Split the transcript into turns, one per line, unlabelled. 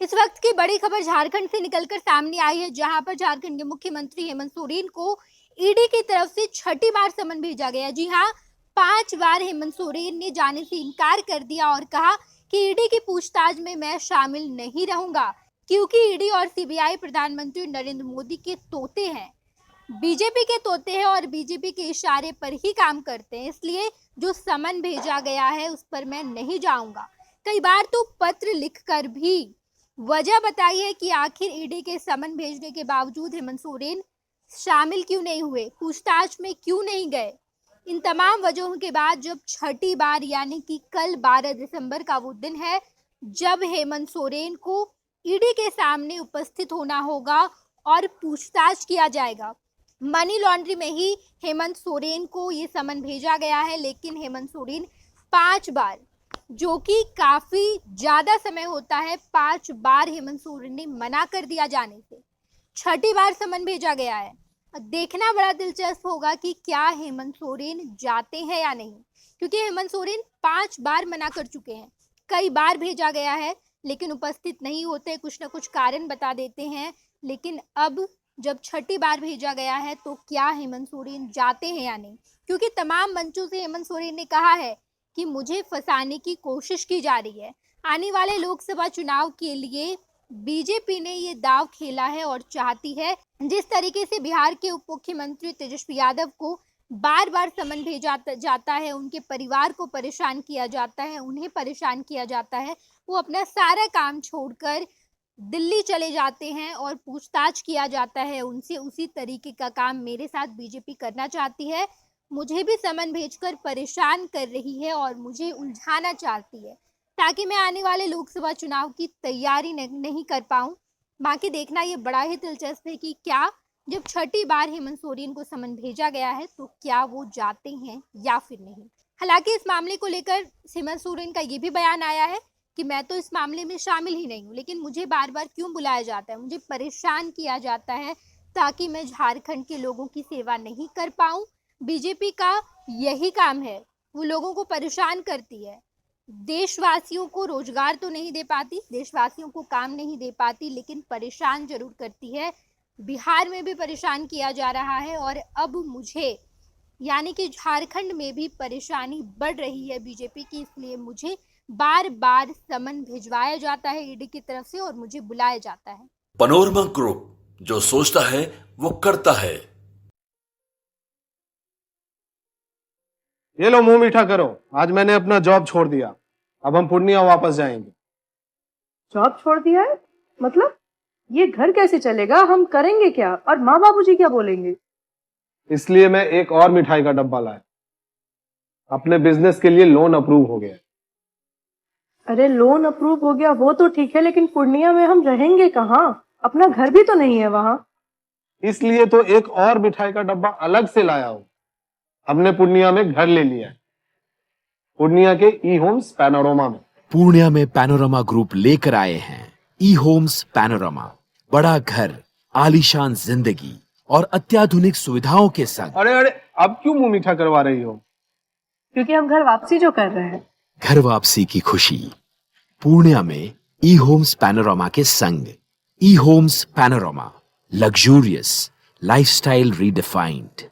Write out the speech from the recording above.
इस वक्त की बड़ी खबर झारखंड से निकलकर सामने आई है, जहां पर झारखंड के मुख्यमंत्री हेमंत सोरेन को ईडी की तरफ से छठी बार समन भेजा गया। जी हां, 5 बार हेमंत सोरेन ने जाने से इनकार कर दिया और कहा कि ईडी की पूछताछ में मैं शामिल नहीं रहूंगा, क्योंकि ईडी और सीबीआई प्रधानमंत्री नरेंद्र मोदी के तोते हैं, बीजेपी के तोते हैं और बीजेपी के इशारे पर ही काम करते हैं। इसलिए जो समन भेजा गया है उस पर मैं नहीं जाऊंगा। कई बार तो पत्र लिखकर भी वजह बताई है कि आखिर ईडी के समन भेजने के बावजूद हेमंत सोरेन शामिल क्यों नहीं हुए, पूछताछ में क्यों नहीं गए। इन तमाम वजहों के बाद जब छठी बार यानी कि कल 12 दिसंबर का वो दिन है जब हेमंत सोरेन को ईडी के सामने उपस्थित होना होगा और पूछताछ किया जाएगा। मनी लॉन्ड्री में ही हेमंत सोरेन को ये समन भेजा गया है, लेकिन हेमंत सोरेन 5 बार, जो कि काफी ज्यादा समय होता है, 5 बार हेमंत सोरेन ने मना कर दिया जाने से छठी बार समन भेजा गया है। देखना बड़ा दिलचस्प होगा कि क्या हेमंत सोरेन जाते हैं या नहीं, क्योंकि हेमंत सोरेन 5 बार मना कर चुके हैं। कई बार भेजा गया है लेकिन उपस्थित नहीं होते, कुछ ना कुछ कारण बता देते हैं। लेकिन अब जब छठी बार भेजा गया है तो क्या हेमंत सोरेन जाते हैं या नहीं, क्योंकि तमाम मंचों से हेमंत सोरेन ने कहा है कि मुझे फंसाने की कोशिश की जा रही है। आने वाले लोकसभा चुनाव के लिए बीजेपी ने ये दांव खेला है और चाहती है जिस तरीके से बिहार के उप मुख्यमंत्री तेजस्वी यादव को बार बार समन भेजा जाता है, उनके परिवार को परेशान किया जाता है, उन्हें परेशान किया जाता है, वो अपना सारा काम छोड़कर दिल्ली चले जाते हैं और पूछताछ किया जाता है उनसे। उसी तरीके का काम मेरे साथ बीजेपी करना चाहती है, मुझे भी समन भेजकर परेशान कर रही है और मुझे उलझाना चाहती है, ताकि मैं आने वाले लोकसभा चुनाव की तैयारी नहीं कर पाऊं। बाकी देखना ये बड़ा ही दिलचस्प है कि क्या जब छठी बार हेमंत सोरेन को समन भेजा गया है तो क्या वो जाते हैं या फिर नहीं। हालांकि इस मामले को लेकर हेमंत सोरेन का ये भी बयान आया है कि मैं तो इस मामले में शामिल ही नहीं हूँ, लेकिन मुझे बार बार क्यों बुलाया जाता है, मुझे परेशान किया जाता है ताकि मैं झारखंड के लोगों की सेवा नहीं कर पाऊँ। बीजेपी का यही काम है, वो लोगों को परेशान करती है, देशवासियों को रोजगार तो नहीं दे पाती, देशवासियों को काम नहीं दे पाती, लेकिन परेशान जरूर करती है। बिहार में भी परेशान किया जा रहा है और अब मुझे यानी कि झारखंड में भी परेशानी बढ़ रही है बीजेपी की, इसलिए मुझे बार बार समन भिजवाया जाता है ईडी की तरफ से और मुझे बुलाया जाता है।
पैनोरमा ग्रुप, जो सोचता है वो करता है।
ये लो मुंह मीठा करो, आज मैंने अपना जॉब छोड़ दिया, अब हम पूर्णिया वापस जाएंगे।
जॉब छोड़ दिया है? मतलब ये घर कैसे चलेगा, हम करेंगे क्या और माँ बाबूजी क्या बोलेंगे?
इसलिए मैं एक और मिठाई का डब्बा लाया, अपने बिजनेस के लिए लोन अप्रूव हो गया।
अरे लोन अप्रूव हो गया वो तो ठीक है, लेकिन पूर्णिया में हम रहेंगे कहाँ? अपना घर भी तो नहीं है वहाँ।
इसलिए तो एक और मिठाई का डब्बा अलग से लाया हूँ। हमने पूर्णिया में घर ले लिया है, पूर्णिया के ई होम्स पैनोरमा में।
पूर्णिया में पैनोरमा ग्रुप लेकर आए हैं ई होम्स पैनोरमा, बड़ा घर, आलीशान जिंदगी और अत्याधुनिक सुविधाओं के संग।
अरे अब क्यों मुंह मीठा करवा रही हो?
क्योंकि हम घर वापसी जो कर रहे हैं।
घर वापसी की खुशी पूर्णिया में ई होम्स पैनोरमा के संग। E homes panorama, luxurious lifestyle redefined.